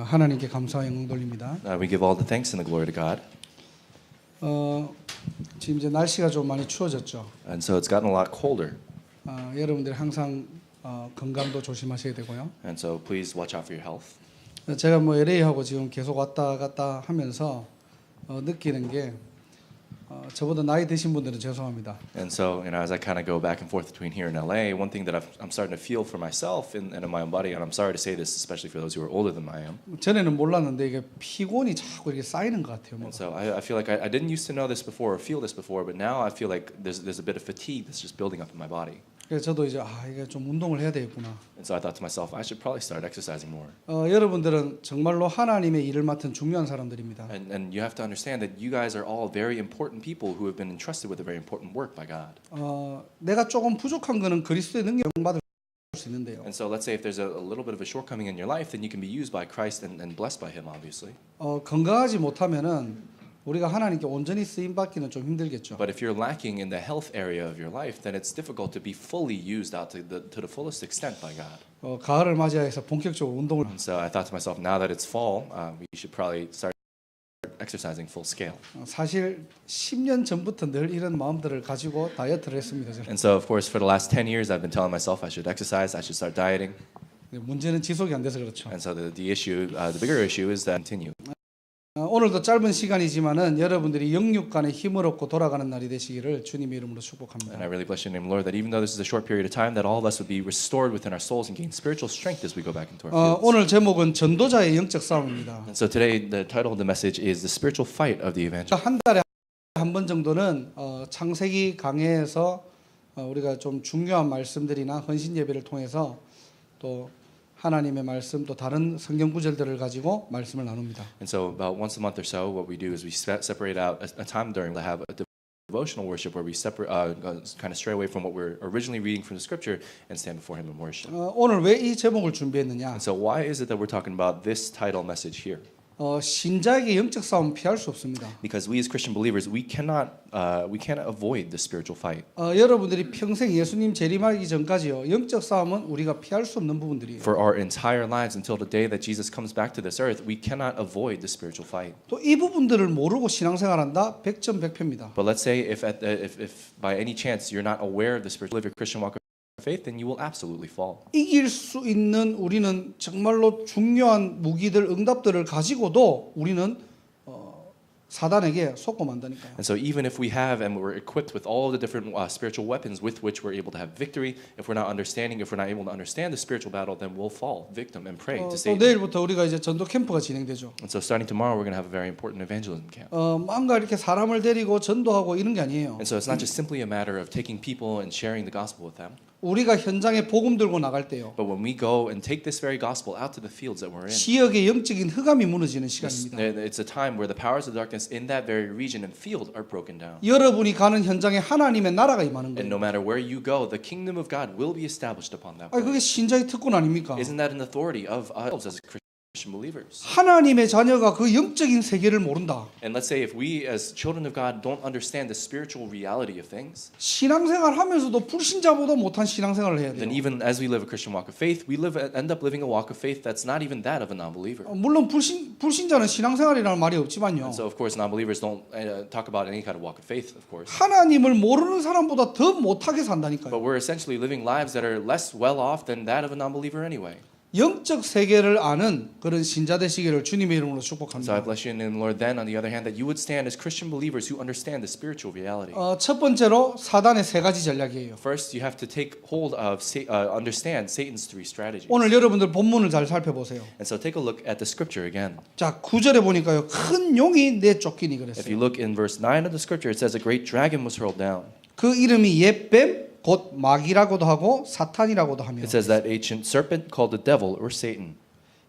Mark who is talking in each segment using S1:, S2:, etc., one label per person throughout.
S1: 하나님께 감사와 영광 돌립니다.
S2: We give all the thanks and the glory to God.
S1: 지금 이제 날씨가 좀 많이 추워졌죠.
S2: And so it's gotten a lot colder.
S1: 여러분들이 항상 건강도 조심하셔야 되고요.
S2: And so please watch out for your health.
S1: 제가 뭐 LA하고 지금 계속 왔다 갔다 하면서 느끼는 게 저보다 나이 드신 분들은 죄송합니다.
S2: And so, as I kind of go back and forth between here and LA, one thing that I'm starting to feel for myself and in my own body, and I'm sorry to say this, especially for those who are older than I am.
S1: 전에는 몰랐는데 이게 피곤이 자꾸 이렇게 쌓이는 것 같아요.
S2: And so I feel like I didn't used to know this before or feel this before, but now I feel like there's a bit of fatigue that's just building up in my body.
S1: 그래서 저도 이제 이게 좀 운동을 해야 되겠구나.
S2: And so I thought to myself, I should probably start exercising more.
S1: 여러분들은 정말로 하나님의 일을 맡은 중요한 사람들입니다.
S2: And you have to understand that you guys are all very important people who have been entrusted with a very important work by God.
S1: 내가 조금 부족한 거는 그리스도의 능력 받을 수 있는데요.
S2: And so let's say if there's a little bit of a shortcoming in your life, then you can be used by Christ and blessed by Him, obviously.
S1: 건강하지 못하면은 우리가 하나님께 온전히 쓰임 받기는 좀 힘들겠죠.
S2: But if you're lacking in the health area of your life, then it's difficult to be fully used out to the fullest extent by God.
S1: 가을을 맞이해서 본격적으로 운동을.
S2: And so I thought to myself, now that it's fall, we should probably start exercising full scale.
S1: 사실 10년 전부터 늘 이런 마음들을 가지고 다이어트를 했습니다. 저는.
S2: And so of course for the last 10 years I've been telling myself I should exercise, I should start dieting.
S1: 문제는 지속이 안 돼서 그렇죠.
S2: And so the issue, the bigger issue is that continue.
S1: 오늘도 짧은 시간이지만은 여러분들이 영육 간의 힘을 얻고 돌아가는 날이 되시기를 주님의 이름으로 축복합니다.
S2: And I really bless your name, Lord, that even though this is a short period of time, that all of us would be restored within our souls and gain spiritual strength as we go back into our fields.
S1: 오늘 제목은 전도자의 영적 싸움입니다.
S2: And so today, the title of the message is the spiritual fight of the evangelist.
S1: 한 달에 한 번 정도는 창세기 강해에서 우리가 좀 중요한 말씀들이나 헌신 예배를 통해서 또 하나님의 말씀 또 다른 성경 구절들을 가지고 말씀을 나눕니다.
S2: And so about once a month or so, what we do is we separate out a time during to have a devotional worship where we separate, kind of stray away from what we're originally reading from the scripture and stand before Him in worship.
S1: 오늘 왜 이 제목을 준비했느냐?
S2: And so why is it that we're talking about this title message here?
S1: 신자에게 영적 싸움 피할 수 없습니다.
S2: Because we as Christian believers, we cannot avoid the spiritual fight.
S1: 여러분들이 평생 예수님 재림하기 전까지요. 영적 싸움은 우리가 피할 수 없는 부분들이에요.
S2: For our entire lives until the day that Jesus comes back to this earth, we cannot avoid the spiritual fight.
S1: 또 이 부분들을 모르고 신앙생활한다? 100%.
S2: But let's say if by any chance you're not aware of the spiritual live your Christian walk of faith, then you will absolutely fall.
S1: 이길 수 있는 우리는 정말로 중요한 무기들, 응답들을 가지고도 우리는 사단에게 속고 만다니까요.
S2: And so even if we have and we're equipped with all the different spiritual weapons with which we're able to have victory, if we're not able to understand the spiritual battle, then we'll fall victim and prey to
S1: 또
S2: Satan.
S1: 내일부터 우리가 이제 전도 캠프가 진행되죠.
S2: And so starting tomorrow, we're going to have a very important evangelism camp.
S1: 뭔가 이렇게 사람을 데리고 전도하고 이런 게 아니에요.
S2: And so it's not just simply a matter of taking people and sharing the gospel with them.
S1: 우리가 현장에 복음 들고 나갈 때요.
S2: But when we go and take this very gospel out to the fields that we're in,
S1: 지역의 영적인 흑암이 무너지는 시간입니다.
S2: it's a time where the powers of darkness in that very region and field are broken down.
S1: 여러분이 가는 현장에 하나님의 나라가 임하는
S2: And
S1: 거예요.
S2: no matter where you go, the kingdom of God will be established upon that
S1: 그게
S2: place.
S1: 신자의 특권 아닙니까?
S2: Isn't that an authority of us as Christian believers?
S1: 하나님의 자녀가 그 영적인 세계를 모른다.
S2: And let's say if we as children of God don't understand the spiritual reality of things,
S1: 신앙생활 하면서도 불신자보다 못한 신앙생활을 해야
S2: then
S1: 돼요.
S2: even as we live a Christian walk of faith, we end up living a walk of faith that's not even that of a non-believer.
S1: 물론 불신자는 신앙생활이라는 말이 없지만요.
S2: And so of course non-believers don't talk about any kind of walk of faith, of course.
S1: 하나님을 모르는 사람보다 더 못하게 산다니까요.
S2: But we're essentially living lives that are less well off than that of a non-believer anyway.
S1: 영적 세계를 아는 그런 신자 되시기를 주님의 이름으로
S2: So I
S1: 축복합니다.
S2: bless you in the Lord then, on the other hand, that you would stand as Christian believers who understand the spiritual reality.
S1: 첫 번째로 사단의 세 가지 전략이에요.
S2: First, you have to take hold of, understand Satan's three strategies.
S1: 오늘 여러분들 본문을 잘 살펴보세요.
S2: And so take a look at the scripture again.
S1: 자, 9절에 보니까요. 큰 용이 내쫓기니
S2: If
S1: 그랬어요.
S2: you look in verse 9 of the scripture, it says a great dragon was hurled down.
S1: 그 이름이 옛뱀 곧 마귀라고도 하고 사탄이라고도 하며
S2: It says that ancient serpent called the devil or Satan.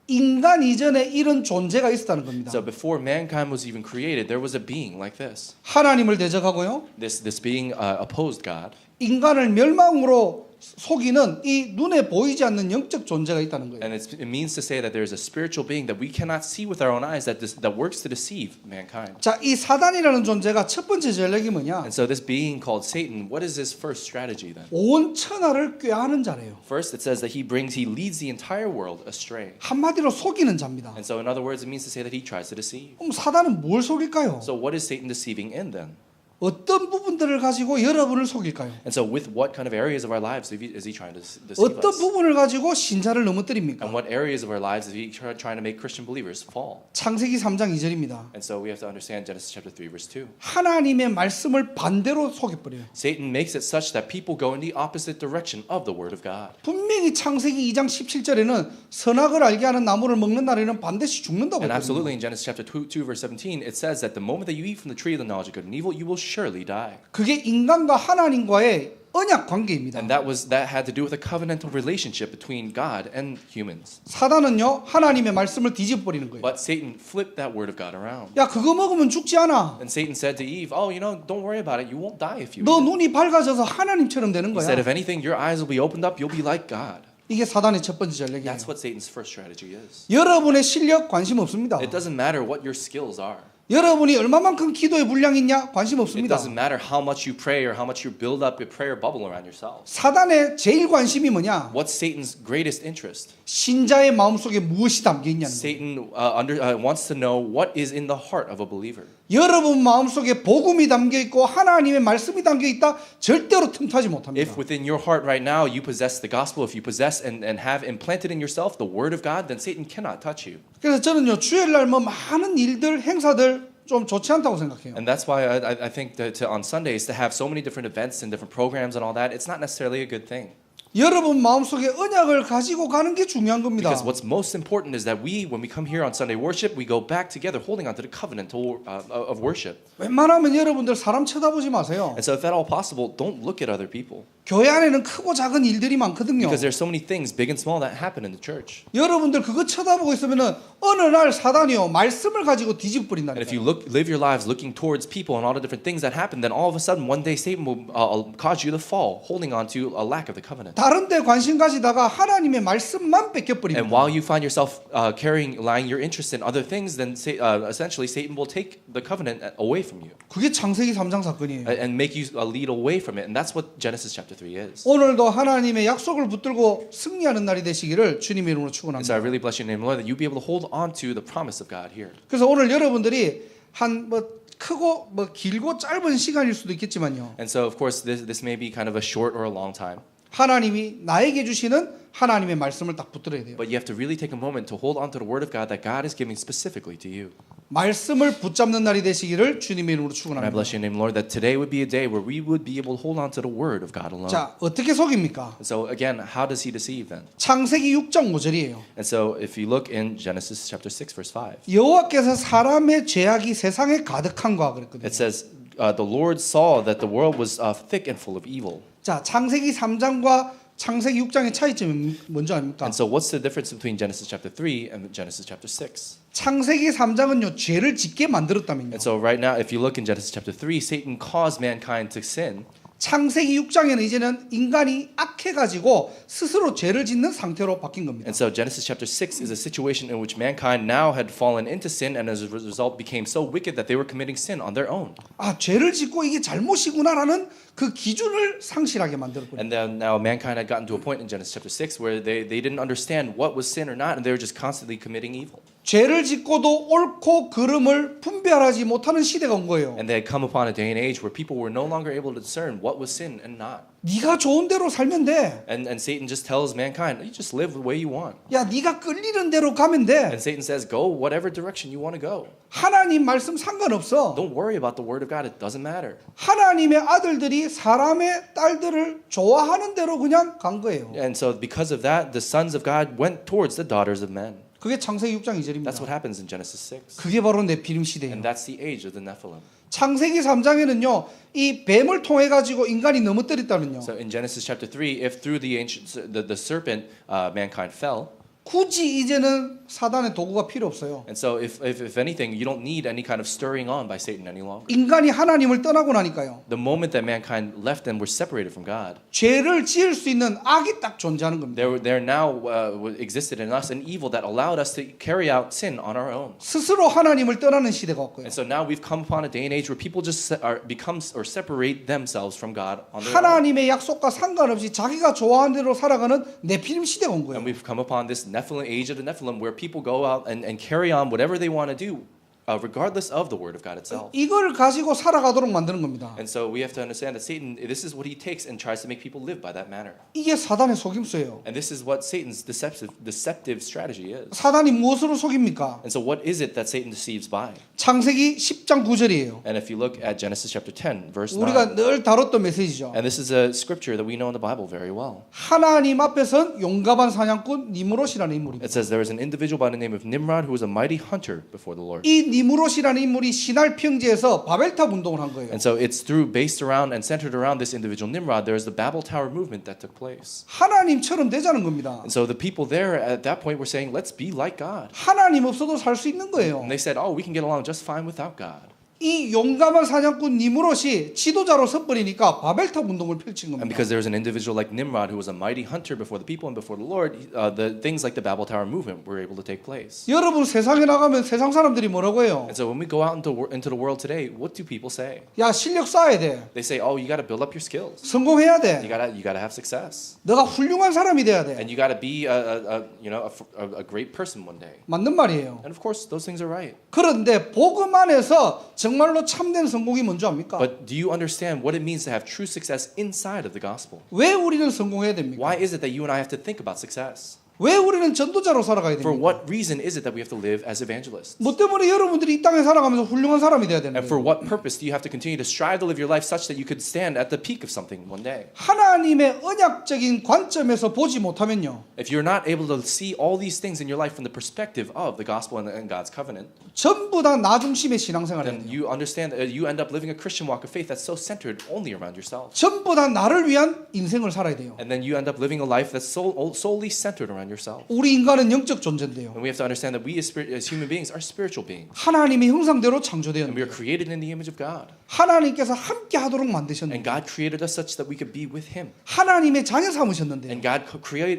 S1: 인간 이전에 이런 존재가 있었다는 겁니다.
S2: So before mankind was even created, there was a being like this.
S1: 하나님을 대적하고요.
S2: This being opposed God.
S1: 인간을 멸망으로 속이는 이 눈에 보이지 않는 영적 존재가 있다는 거예요.
S2: And it means to say that there is a spiritual being that we cannot see with our own eyes that works to deceive mankind.
S1: 자, 이 사단이라는 존재가 첫 번째 전략이 뭐냐?
S2: And so this being called Satan, what is his first strategy then?
S1: 온 천하를 꾀하는 자래요.
S2: First, it says that he leads the entire world astray.
S1: 한마디로 속이는 자입니다.
S2: And so in other words, it means to say that he tries to deceive.
S1: 그럼 사단은 뭘 속일까요?
S2: So what is Satan deceiving in then?
S1: 어떤 부분들을 가지고 여러분을 속일까요?
S2: And so with what kind of areas of our lives is he trying to deceive
S1: 어떤
S2: us?
S1: 부분을 가지고 신자를 넘어뜨립니까?
S2: And what areas of our lives is he trying to make Christian believers fall?
S1: 창세기 3장 2절입니다.
S2: And so we have to understand Genesis chapter 3 verse 2.
S1: 하나님의 말씀을 반대로 속여버려요.
S2: Satan makes it such that people go in the opposite direction of the word of God.
S1: 분명히 창세기 2장 17절에는 선악을 알게 하는 나무를 먹는 날에는 반드시 죽는다고
S2: And
S1: 했거든요.
S2: absolutely in Genesis chapter 2 verse 17 it says that the moment that you eat from the tree of the knowledge of good and evil you will surely die.
S1: 그게 인간과 하나님과의 언약 관계입니다.
S2: And that had to do with a covenantal relationship between God and humans.
S1: 사단은요 하나님의 말씀을 뒤집어버리는 거예요.
S2: But Satan flipped that word of God around.
S1: 야 그거 먹으면 죽지 않아.
S2: And Satan said to Eve, "Oh, don't worry about it. You won't die if you
S1: 너
S2: eat it."
S1: 눈이 밝아져서 하나님처럼 되는
S2: He
S1: 거야.
S2: said, "If anything, your eyes will be opened up. You'll be like God."
S1: 이게 사단의 첫 번째 전략이에요.
S2: That's what Satan's first strategy is.
S1: 여러분의 실력 관심 없습니다.
S2: It doesn't matter what your skills are.
S1: 여러분이 얼마만큼 기도의 분량이 있냐 관심
S2: It
S1: 없습니다.
S2: doesn't matter how much you pray or how much you build up a prayer bubble around yourself.
S1: 사단의 제일 관심이 뭐냐?
S2: What's Satan's greatest interest?
S1: 신자의 마음속에 무엇이 담겨 있냐는 거예요.
S2: Satan wants to know what is in the heart of a believer.
S1: 여러분 마음속에 복음이 담겨 있고 하나님의 말씀이 담겨 있다 절대로 틈타지 못합니다.
S2: If within your heart right now you possess the gospel, if you possess and have implanted in yourself the word of God, then Satan cannot touch you.
S1: 그래서 저는요 주일날 뭐 많은 일들 행사들 좀 좋지 않다고 생각해요.
S2: And that's why I think that on Sundays to have so many different events and different programs and all that, it's not necessarily a good thing.
S1: 여러분 마음속에 언약을 가지고 가는 게 중요한 겁니다.
S2: Because what's most important is that when we come here on Sunday worship, we go back together holding on to the covenant of worship.
S1: 웬만하면 여러분들 사람 쳐다보지 마세요.
S2: And so if at all possible, don't look at other people.
S1: 교회 안에는 크고 작은 일들이 많거든요.
S2: Because there's so many things, big and small, that happen in the church.
S1: 여러분들 그거 쳐다보고 있으면은 어느 날 사단이요 말씀을 가지고
S2: And if
S1: 뒤집어버린다니까요.
S2: you live your lives looking towards people and all the different things that happen, then all of a sudden one day Satan will cause you to fall, holding on to a lack of the covenant.
S1: 다른 데 관심 가지다가 하나님의 말씀만 뺏겨버립니다.
S2: And while you find yourself lying your interest in other things, then essentially Satan will take the covenant away from you
S1: 그게 창세기 3장 사건이에요.
S2: and make you lead away from it. And that's what Genesis chapter 3 is.
S1: 오늘도 하나님의 약속을 붙들고 승리하는 날이 되시기를 주님의 이름으로
S2: And so
S1: 축원합니다.
S2: I really bless your name, Lord, that you be able to hold on to the promise of God here.
S1: 그래서 오늘 여러분들이 한 크고 길고 짧은 시간일 수도 있겠지만요.
S2: And so of course this may be kind of a short or a long time.
S1: 하나님이 나에게 주시는 하나님의 말씀을 딱 붙들어야 돼요.
S2: But you have to really take a moment to hold on to the word of God that God is giving specifically to you.
S1: 말씀을 붙잡는 날이 되시기를 주님의 이름으로
S2: And I
S1: 축원합니다.
S2: bless your name, Lord, that today would be a day where we would be able to hold on to the word of God alone.
S1: 자, 어떻게 속입니까?
S2: And so again, how does he deceive then?
S1: 창세기 6장 5절이에요.
S2: And so if you look in Genesis chapter 6 verse 5,
S1: 여호와께서 사람의 죄악이 세상에 가득한가 그랬거든요.
S2: it says, the Lord saw that the world was thick and full of evil.
S1: 자, 창세기 3장과 창세기 6장의 차이점이 뭔지 압니까?
S2: And so what's the difference between Genesis chapter 3 and Genesis chapter 6?
S1: 창세기 3장은요 죄를 짓게 만들었다면요.
S2: And so right now, if you look in Genesis chapter 3, Satan caused mankind to sin.
S1: 창세기 6장에는 이제는 인간이 악해가지고 스스로 죄를 짓는 상태로 바뀐 겁니다.
S2: And so Genesis chapter 6 is a situation in which mankind now had fallen into sin and as a result became so wicked that they were committing sin on their own.
S1: 아, 죄를 짓고 이게 잘못이구나라는 그 기준을 상실하게 만들었거든요.
S2: And then now mankind had gotten to a point in Genesis chapter 6 where they didn't understand what was sin or not and they were just constantly committing evil.
S1: 죄를 짓고도 옳고 그름을 분별하지 못하는 시대가 온 거예요.
S2: And they had come upon a day and age where people were no longer able to discern what was sin and not.
S1: 네가 좋은 대로 살면 돼.
S2: And Satan just tells mankind, you just live the way you want.
S1: 야, 네가 끌리는 대로 가면 돼.
S2: And Satan says, go whatever direction you want to go.
S1: 하나님 말씀 상관없어.
S2: Don't worry about the word of God. It doesn't matter.
S1: 하나님의 아들들이 사람의 딸들을 좋아하는 대로 그냥 간 거예요.
S2: And so because of that, the sons of God went towards the daughters of men.
S1: 그게 창세기 6장
S2: That's
S1: 2절입니다.
S2: what happens in Genesis 6.
S1: 그게 바로 네피림 시대예요.
S2: And that's the age of the Nephilim.
S1: 창세기 3장에는요. 이 뱀을 통해 가지고 인간이 넘어뜨렸다면요.
S2: So in Genesis chapter 3, if through the serpent mankind fell,
S1: 굳이 이제는 사단의 도구가 필요 없어요.
S2: And so if anything, you don't need any kind of stirring on by Satan any longer.
S1: 인간이 하나님을 떠나고 나니까요.
S2: The moment that mankind left and were separated from God,
S1: 죄를 지을 수 있는 악이 딱 존재하는 겁니다.
S2: there now existed in us an evil that allowed us to carry out sin on our own.
S1: 스스로 하나님을 떠나는 시대가 왔고요.
S2: And so now we've come upon a day and age where people just separate themselves from God on their own.
S1: 하나님의 약속과 상관없이 자기가 좋아하는 대로 살아가는 네피림 시대가 온 거예요.
S2: And we've come upon this Nephilim age of the Nephilim where people go out and carry on whatever they want to do, regardless of the word of God itself.
S1: 이걸 가지고 살아가도록 만드는 겁니다.
S2: And so we have to understand that Satan, this is what he takes and tries to make people live by that manner.
S1: 이게 사단의 속임수예요.
S2: And this is what Satan's deceptive strategy is.
S1: 사단이 무엇으로 속입니까?
S2: And so what is it that Satan deceives by?
S1: 창세기 10장 9절이에요.
S2: And if you look at Genesis chapter 10, verse 9,
S1: 우리가 늘 다뤘던 메시지죠.
S2: and this is a scripture that we know in the Bible very well.
S1: 하나님 앞에선 용감한 사냥꾼 니무롯이라는 인물입니다.
S2: It says there was an individual by the name of Nimrod who was a mighty hunter before the Lord.
S1: 이 니무롯이라는 인물이 시날 평지에서 바벨탑 운동을 한 거예요.
S2: And so it's based around and centered around this individual Nimrod, there is the Babel Tower movement that took place.
S1: 하나님처럼 되자는 겁니다.
S2: And so the people there at that point were saying, let's be like God.
S1: 하나님 없어도 살 수 있는 거예요.
S2: And they said, oh, we can get along just fine without God.
S1: 이 용감한 사냥꾼 니무롯이 지도자로 서버리니까 바벨탑 운동을 펼친
S2: And
S1: 겁니다.
S2: because there was an individual like Nimrod who was a mighty hunter before the people and before the Lord, the things like the Babel Tower movement were able to take place.
S1: 여러분 세상에 나가면 세상 사람들이 뭐라고 해요?
S2: And so when we go out into the world today, what do people say?
S1: 야 실력 쌓아야 돼.
S2: They say, oh, you got to build up your skills.
S1: 성공해야 돼.
S2: You gotta have success.
S1: 너가 훌륭한 사람이 돼야 돼.
S2: And you got to be a great person one day.
S1: 맞는 말이에요.
S2: And of course, those things are right.
S1: 그런데 복음 안에서 정말로 참된 성공이 뭔지 압니까?
S2: But do you understand what it means to have true success inside of the gospel?
S1: 왜 우리는 성공해야 됩니까?
S2: Why is it that you and I have to think about success?
S1: 왜 우리는 전도자로 살아가야
S2: For
S1: 됩니까?
S2: what reason is it that we have to live as evangelists?
S1: 뭐 때문에 여러분들이 이 땅에 살아가면서 훌륭한 사람이 돼야 되는
S2: And for
S1: 거예요?
S2: what purpose do you have to continue to strive to live your life such that you could stand at the peak of something one day?
S1: 하나님의 언약적인 관점에서 보지 못하면요.
S2: If you're not able to see all these things in your life from the perspective of the gospel and God's covenant,
S1: 전부 다 나 중심의 신앙생활을 해야
S2: then
S1: 돼요.
S2: you understand that you end up living a Christian walk of faith that's so centered only around yourself.
S1: 전부 다 나를 위한 인생을 살아야 돼요.
S2: And then you end up living a life that's solely centered around yourself.
S1: 우리 인간은 영적 존재인데요.
S2: And we have to understand that we as human beings are spiritual beings.
S1: 하나님의 형상대로
S2: And we
S1: 창조되었는데
S2: are created in the image of God.
S1: 하나님께서 함께 하도록
S2: And
S1: 만드셨는데
S2: God created us such that we could be with Him.
S1: 하나님의 자녀 삼으셨는데
S2: And God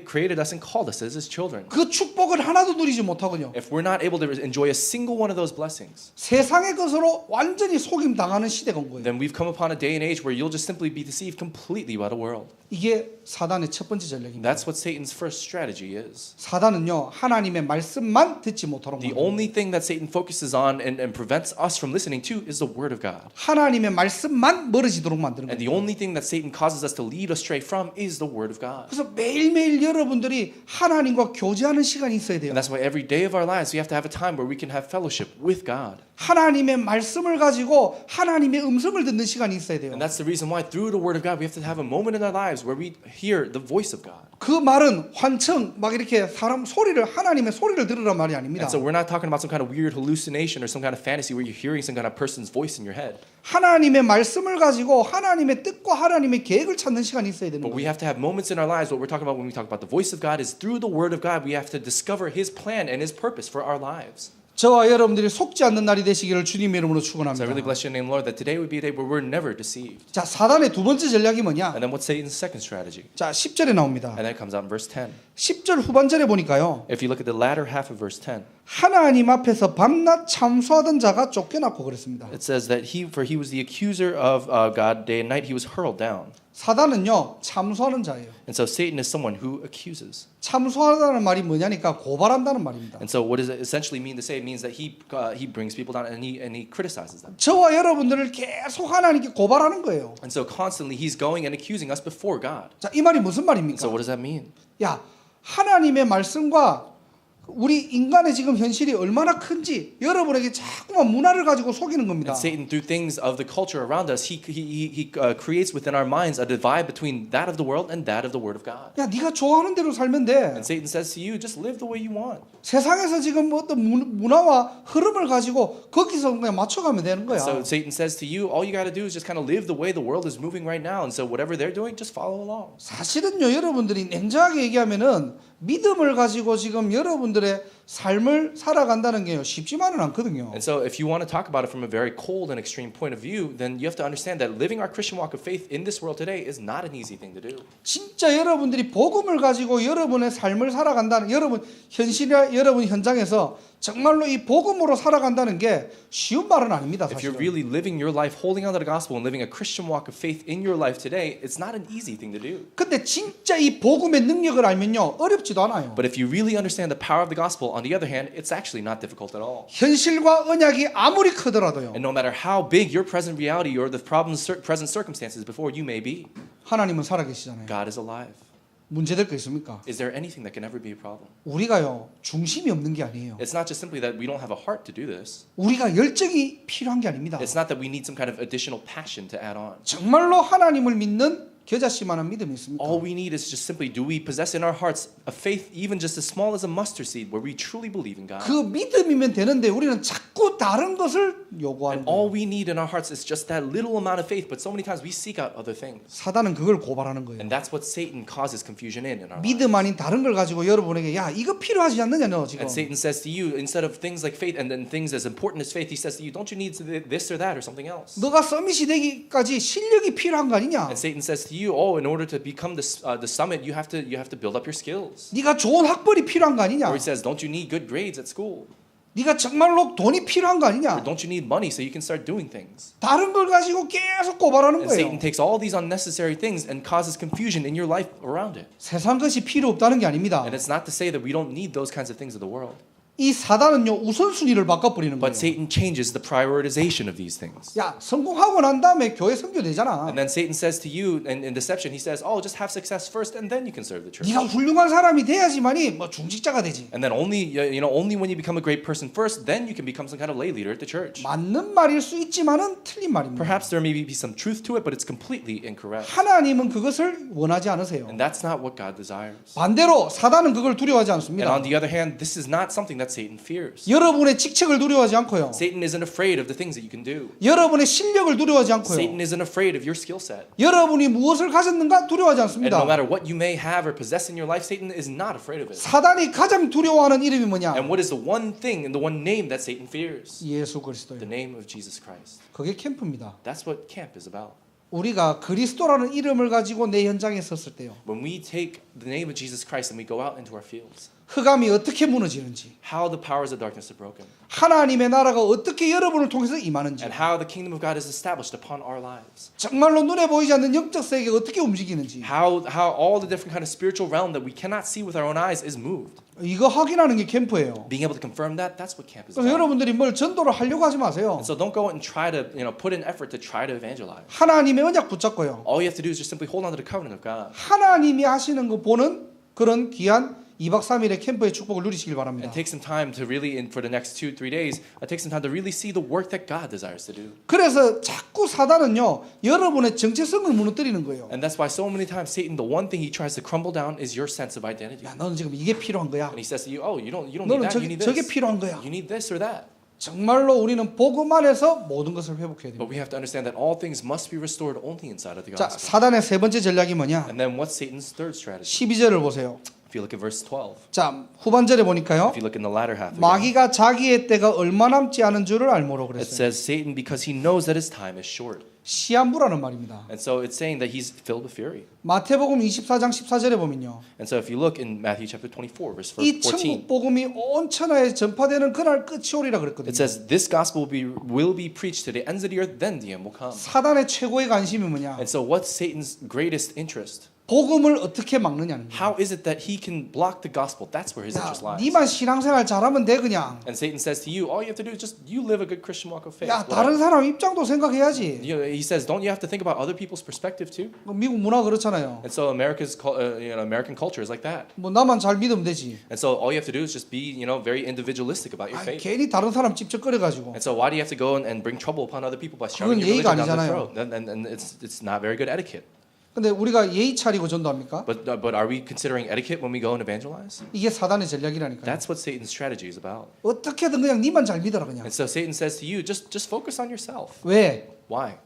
S2: created us and called us as His children.
S1: 그 축복을 하나도 누리지 못하군요.
S2: If we're not able to enjoy a single one of those blessings,
S1: 세상의 것으로 완전히 속임 당하는 시대가 온 거예요.
S2: then we've come upon a day and age where you'll just simply be deceived completely by the world.
S1: 이게 사단의 첫 번째 전략입니다.
S2: That's what Satan's first strategy is.
S1: 사단은요 하나님의 말씀만 듣지 못하도록
S2: The
S1: 만듭니다.
S2: only thing that Satan focuses on and prevents us from listening to is the Word of God.
S1: 하나님의 말씀만 멀어지도록 만드는
S2: And the
S1: 거예요.
S2: only thing that Satan causes us to lead astray from is the Word of God.
S1: 그래서 매일매일 여러분들이 하나님과 교제하는 시간이 있어야 돼요.
S2: And that's why every day of our lives we have to have a time where we can have fellowship with God.
S1: 하나님의 말씀을 가지고 하나님의 음성을 듣는 시간이 있어야 돼요.
S2: And that's the reason why through the Word of God we have to have a moment in our lives where we hear the voice of God.
S1: 그 말은 환청 막 이렇게 사람 소리를 하나님의 소리를 들으란 말이 아닙니다.
S2: And so we're not talking about some kind of weird hallucination or some kind of fantasy where you're hearing some kind of person's voice in your head.
S1: 하나님의 말씀을 가지고 하나님의 뜻과 하나님의 계획을 찾는 시간이 있어야 되는
S2: But we
S1: 거예요.
S2: have to have moments in our lives. What we're talking about when we talk about the voice of God is through the Word of God we have to discover His plan and His purpose for our lives.
S1: 저와 여러분들이 속지 않는 날이 되시기를 주님의 이름으로
S2: So I really
S1: 축원합니다.
S2: bless your name, Lord, that today would be a day where we're never deceived.
S1: 자, 사단의 두 번째 전략이 뭐냐?
S2: And then what's Satan's second strategy?
S1: 자, 10절에 나옵니다.
S2: And then it comes out in verse 10.
S1: 10절 후반절에 보니까요.
S2: If you look at the latter half of verse 10,
S1: 하나님 앞에서 밤낮 참소하던 자가 쫓겨났고 그랬습니다.
S2: it says that he was the accuser of God day and night. He was hurled down.
S1: 사단은요 참소하는 자예요.
S2: And so Satan is someone who accuses.
S1: 참소하다는 말이 뭐냐니까 고발한다는 말입니다.
S2: And so what does it essentially mean to say? It means that he brings people down and he criticizes them.
S1: 저와 여러분들을 계속 하나님께 고발하는 거예요.
S2: And so constantly he's going and accusing us before God.
S1: 자, 이 말이 무슨
S2: And
S1: 말입니까?
S2: so what does that mean?
S1: 야, 하나님의 말씀과 우리 인간의 지금 현실이 얼마나 큰지 여러분에게 자꾸만 문화를 가지고 속이는 겁니다.
S2: And Satan, through things of the culture around us, he creates within our minds a divide between that of the world and that of the Word of God.
S1: 야, 네가 좋아하는 대로 살면 돼.
S2: And Satan says to you, just live the way you want.
S1: 세상에서 지금 뭐 어떤 문화와 흐름을 가지고 거기서 그냥 맞춰가면 되는 거야.
S2: So Satan says to you, all you got to do is just kind of live the way the world is moving right now. And so whatever they're doing, just follow along.
S1: 사실은요, 여러분들이 냉정하게 얘기하면은 믿음을 가지고 지금 여러분들의 삶을 살아간다는 게요 쉽지만은 않거든요.
S2: And so if you want to talk about it from a very cold and extreme point of view, then you have to understand that living our Christian walk of faith in this world today is not an easy thing to do.
S1: 진짜 여러분들이 복음을 가지고 여러분의 삶을 살아간다는 여러분 현실의 여러분 현장에서 정말로 이 복음으로 살아간다는 게 쉬운 말은 아닙니다.
S2: If you're
S1: 사실은.
S2: really living your life holding on to the gospel and living a Christian walk of faith in your life today, it's not an easy thing to do.
S1: 근데 진짜 이 복음의 능력을 알면요 어렵지도 않아요.
S2: But if you really understand the power of the gospel, on the other hand, it's actually not difficult at all.
S1: 현실과 언약이 아무리 크더라도요
S2: And no matter how big your present reality or the problems, present circumstances before you may be,
S1: 하나님은 살아계시잖아요.
S2: God is alive.
S1: 문제될 거 있습니까?
S2: Is there anything that can ever be a problem?
S1: 우리가요 중심이 없는 게 아니에요.
S2: It's not just simply that we don't have a heart to do this.
S1: 우리가 열정이 필요한 게 아닙니다.
S2: It's not that we need some kind of additional passion to add on.
S1: 정말로 하나님을 믿는 겨자씨만한 믿음이 있습니까?
S2: All we need is just simply, do we possess in our hearts a faith even just as small as a mustard seed where we truly believe in God?
S1: 그 믿음이면 되는데 우리는 자꾸 다른 것을 요구하는
S2: And all
S1: 거예요.
S2: we need in our hearts is just that little amount of faith, but so many times we seek out other things.
S1: 사단은 그걸 고발하는 거예요.
S2: And that's what Satan causes confusion in our lives.
S1: 믿음 아닌 다른 걸 가지고 여러분에게 야 이거 필요하지 않느냐 너 지금.
S2: And Satan says to you, instead of things like faith and then things as important as faith, he says to you, don't you need this or that or something else?
S1: 너가 서밋이 되기까지 실력이 필요한 거 아니냐?
S2: And Satan says to you, oh, in order to become the summit, you have to build up your skills.
S1: 네가 좋은 학벌이 필요한 거 아니냐?
S2: Or he says, don't you need good grades at school?
S1: 네가 정말로 돈이 필요한 거
S2: Or
S1: 아니냐?
S2: don't you need money so you can start doing things?
S1: 다른 걸 가지고 계속 고발하는
S2: And Satan
S1: 거예요.
S2: takes all these unnecessary things and causes confusion in your life around it.
S1: 세상 것이 필요 없다는 게 아닙니다.
S2: And it's not to say that we don't need those kinds of things of the world.
S1: 이 사단은요 우선순위를 바꿔버리는
S2: But
S1: 거예요.
S2: Satan changes the prioritization of these things.
S1: 야 성공하고 난 다음에 교회 선교 되잖아.
S2: And then Satan says to you in deception, he says, oh, just have success first and then you can serve the church.
S1: 네가 훌륭한 사람이 돼야지만이 뭐 중직자가 되지.
S2: And then only when you become a great person first, then you can become some kind of lay leader at the church.
S1: 맞는 말일 수 있지만은 틀린 말입니다.
S2: Perhaps there may be some truth to it, but it's completely incorrect.
S1: 하나님은 그것을 원하지 않으세요.
S2: And that's not what God desires.
S1: 반대로 사단은 그걸 두려워하지
S2: And
S1: 않습니다.
S2: on the other hand, this is not something that Satan fears.
S1: 여러분의 직책을 두려워하지 않고요.
S2: Satan isn't afraid of the things that you can do.
S1: 여러분의 실력을 두려워하지 않고요.
S2: Satan isn't afraid of your skill set.
S1: 여러분이 무엇을 가졌는가 두려워하지
S2: And
S1: 않습니다.
S2: no matter what you may have or possess in your life, Satan is not afraid of it.
S1: 사단이 가장 두려워하는 이름이 뭐냐?
S2: And what is the one thing and the one name that Satan fears?
S1: 예수 그리스도예요.
S2: The name of Jesus Christ.
S1: 그게 캠프입니다.
S2: That's what camp is about.
S1: 우리가 그리스도라는 이름을 가지고 내 현장에 섰을 때요.
S2: When we take the name of Jesus Christ and we go out into our fields,
S1: 흑암이 어떻게 무너지는지,
S2: how the powers of darkness are broken,
S1: 하나님의 나라가 어떻게 여러분을 통해서 임하는지,
S2: and how the kingdom of God is established upon our lives,
S1: 정말로 눈에 보이지 않는 영적 세계가 어떻게 움직이는지,
S2: how all the different kind of spiritual realm that we cannot see with our own eyes is moved.
S1: 이거 확인하는 게 캠프예요.
S2: Being able to confirm that, that's what camp is
S1: 그래서
S2: about.
S1: 여러분들이 뭘 전도를 하려고 하지 마세요.
S2: And so don't go out and try to put in effort to try to evangelize.
S1: 하나님의 언약 붙잡고요.
S2: All you have to do is just simply hold on to the covenant of God
S1: 하나님이 하시는 거 보는 그런 귀한 2박 3일의 캠프의 축복을 누리시길 바랍니다.
S2: and take some time to really, for the next 2-3 days, take some time to really see the work that God desires to do.
S1: 그래서 자꾸 사단은요 여러분의 정체성을 무너뜨리는 거예요.
S2: And that's why so many times Satan, the one thing he tries to crumble down is your sense of identity.
S1: 야, 너는 지금 이게 필요한 거야.
S2: And he says to you, oh, you don't need
S1: 너는
S2: that, you need
S1: 저게
S2: this.
S1: 필요한 거야.
S2: You need this or that.
S1: 정말로 우리는 복음 안에서 모든 것을 회복해야
S2: But
S1: 됩니다.
S2: we have to understand that all things must be restored only inside of the
S1: 자,
S2: gospel.
S1: 사단의 세 번째 전략이 뭐냐?
S2: And then what's Satan's third strategy?
S1: 12절을 보세요.
S2: If you look at verse 12,
S1: 자, 후반절에 보니까요.
S2: if you look in the latter half again,
S1: 마귀가 자기의 때가 얼마 남지 않은 줄을 알므로
S2: it
S1: 그랬어요.
S2: says Satan, because he knows that his time is short.
S1: 시한부라는 말입니다.
S2: And so it's saying that he's filled with fury.
S1: 마태복음 24장 14절에 보면요.
S2: And so if you look in Matthew chapter 24, verse
S1: 이
S2: 14,
S1: 천국 복음이 온 천하에 전파되는 그날 끝이 오리라 그랬거든요.
S2: it says, this gospel will be preached to the ends of the earth, then the end will come.
S1: 사단의 최고의 관심이 뭐냐?
S2: And so what's Satan's greatest interest?
S1: 복음을 어떻게 막느냐는 거예요.
S2: How is it that he can block the gospel? That's where his
S1: 야,
S2: interest lies.
S1: 네만 신앙생활 잘하면 돼 그냥.
S2: And Satan says to you, all you have to do is just you live a good Christian walk of faith.
S1: 야, 다른 사람 입장도 생각해야지.
S2: He says, don't you have to think about other people's perspective too?
S1: 미국 문화 그렇잖아요.
S2: And so American culture is like that.
S1: 뭐 나만 잘 믿으면 되지.
S2: And so all you have to do is just be, very individualistic about your
S1: 아,
S2: faith.
S1: 괜히 다른 사람 찝쩍거려 가지고.
S2: And so why do you have to go and bring trouble upon other people by shoving
S1: 그건
S2: your
S1: 예의가
S2: religion down their
S1: 아니잖아요.
S2: throat? And it's not very good etiquette.
S1: 근데 우리가 예의 차리고 전도합니까?
S2: But are we considering etiquette when we go and evangelize?
S1: 이게 사단의 전략이라니까요.
S2: That's what Satan's strategy is about.
S1: 어떻게든 그냥 네만 잘 믿어라 그냥.
S2: And so Satan says to you, just focus on yourself.
S1: 왜?
S2: Why?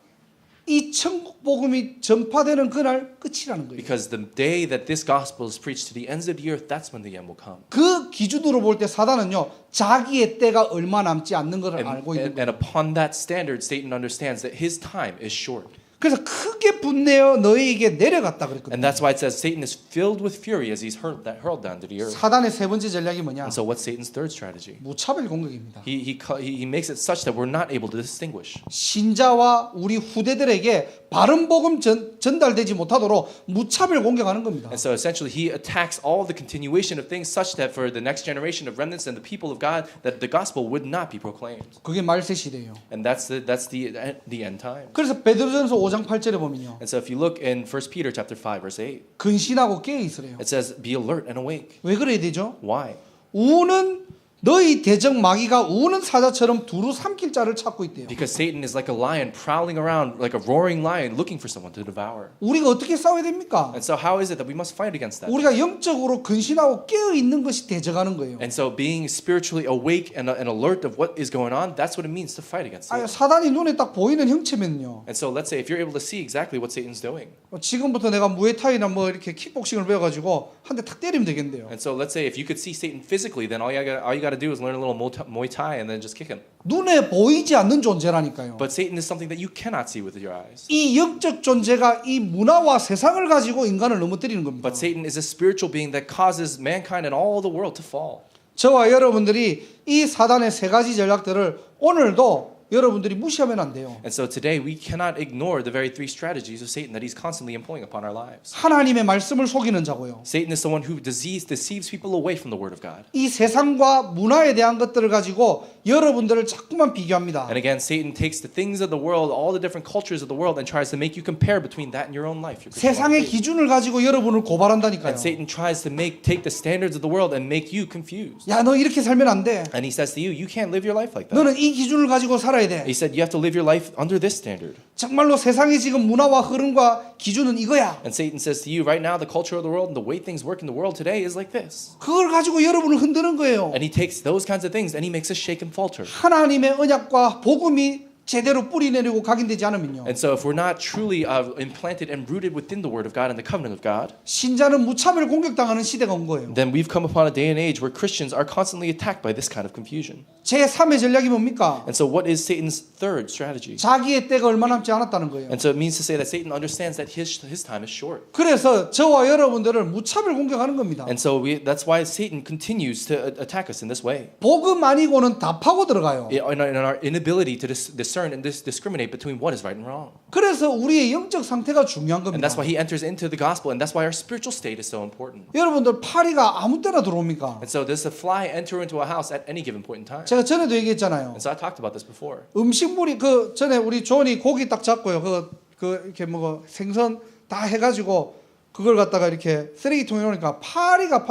S1: 이 천국 복음이 전파되는 그날 끝이라는 거예요.
S2: Because the day that this gospel is preached to the ends of the earth, that's when the end will come.
S1: 그 기준으로 볼 때 사단은요 자기의 때가 얼마 남지 않는 것을 알고 있는
S2: And
S1: 거예요.
S2: upon that standard, Satan understands that his time is short.
S1: 그래서 크게 분내어 너희에게 내려갔다 그랬거든요.
S2: And that's why it says Satan is filled with fury as he's hurled down to the earth.
S1: 사단의 세 번째 전략이 뭐냐?
S2: And so what's Satan's third strategy?
S1: 무차별 공격입니다.
S2: He makes it such that we're not able to distinguish.
S1: 신자와 우리 후대들에게 바른 복음 전달되지 못하도록 무차별 공격하는 겁니다.
S2: And so essentially he attacks all the continuation of things such that for the next generation of remnants and the people of God that the gospel would not be proclaimed.
S1: 그게 말세 시대예요.
S2: And that's the end time.
S1: 그래서 베드로전서 5장 8절에 보면요.
S2: And so if you look in 1 Peter chapter 5 verse 8,
S1: 근신하고 깨어 있으래요.
S2: it says be alert and awake.
S1: 왜 그래야 되죠?
S2: Why?
S1: 우는 너희 대적 마귀가 우는 사자처럼 두루 삼킬 자를 찾고 있대요.
S2: Because Satan is like a lion prowling around like a roaring lion looking for someone to devour.
S1: 우리가 어떻게 싸워야 됩니까?
S2: And so how is it that we must fight against that?
S1: 우리가 영적으로 근신하고 깨어 있는 것이 대적하는 거예요.
S2: And so being spiritually awake and alert of what is going on, that's what it means to fight against
S1: 아니,
S2: Satan.
S1: 사단이 눈에 딱 보이는 형체면요.
S2: And so let's say if you're able to see exactly what Satan's doing.
S1: 지금부터 내가 무에타이나 뭐 이렇게 킥복싱을 배워가지고 한 대 탁 때리면 되겠네요.
S2: And so let's say if you could see Satan physically, then all you got to do is learn a little Muay Thai and then just kick him.
S1: 눈에 보이지 않는 존재라니까요.
S2: But Satan is something that you cannot see with your eyes.
S1: 이 영적 존재가 이 문화와 세상을 가지고 인간을 넘어뜨리는 겁니다.
S2: But Satan is a spiritual being that causes mankind and all the world to fall.
S1: 저와 여러분들이 이 사단의 세 가지 전략들을 오늘도 여러분들이 무시하면 안 돼요.
S2: And so today we cannot ignore the very three strategies of Satan that he's constantly employing upon our lives.
S1: 하나님의 말씀을 속이는 자고요.
S2: Satan is someone who deceives people away from the word of God.
S1: 이 세상과 문화에 대한 것들을 가지고 여러분들을 자꾸만 비교합니다.
S2: And again, Satan takes the things of the world, all the different cultures of the world, and tries to make you compare between that and your own life. your Christian
S1: 세상의
S2: life.
S1: 기준을 가지고 여러분을 고발한다니까요.
S2: And Satan tries to take the standards of the world and make you confused.
S1: 야, 너 이렇게 살면 안 돼.
S2: And he says to you, you can't live your life like that.
S1: 너는 이 기준을 가지고 살아야 돼.
S2: He said you have to live your life under this standard.
S1: 정말로 세상의 지금 문화와 흐름과 기준은 이거야.
S2: And Satan says to you, right now, the culture of the world and the way things work in the world today is like this.
S1: 그걸 가지고 여러분을 흔드는 거예요.
S2: And he takes those kinds of things and he makes us shake and falter.
S1: 하나님의 언약과 복음이 제대로 뿌리 내리고 각인되지 않으면요.
S2: And so if we're not truly implanted and rooted within the word of God and the covenant of God,
S1: 신자는 무차별 공격당하는 시대가 온 거예요.
S2: then we've come upon a day and age where Christians are constantly attacked by this kind of confusion.
S1: 제3의 전략이 뭡니까?
S2: And so what is Satan's third strategy?
S1: 자기의 때가 얼마 남지 않았다는 거예요.
S2: And so it means to say that Satan understands that his time is short.
S1: 그래서 저와 여러분들을 무차별 공격하는 겁니다.
S2: And so that's why Satan continues to attack us in this way.
S1: 복음 아니고는 다 파고 들어가요.
S2: In our inability to discern and discriminate between what is right and wrong.
S1: 그래서 우리의 영적 상태가 중요한
S2: And
S1: 겁니다.
S2: that's why he enters into the gospel, and that's why our spiritual state is so important.
S1: 여러분들 파리가 아무 때나 들어옵니까?
S2: And so does a fly enter into a house at any given point in time?
S1: 제가 전에도 얘기했잖아요.
S2: And so I talked about this before.
S1: 음식물이 그 전에 우리 존이 고기 딱 잡고요. 그 이렇게 뭐 생선 다 해가지고 그걸 갖다가 이렇게 쓰레기통에 놓으니까 파리가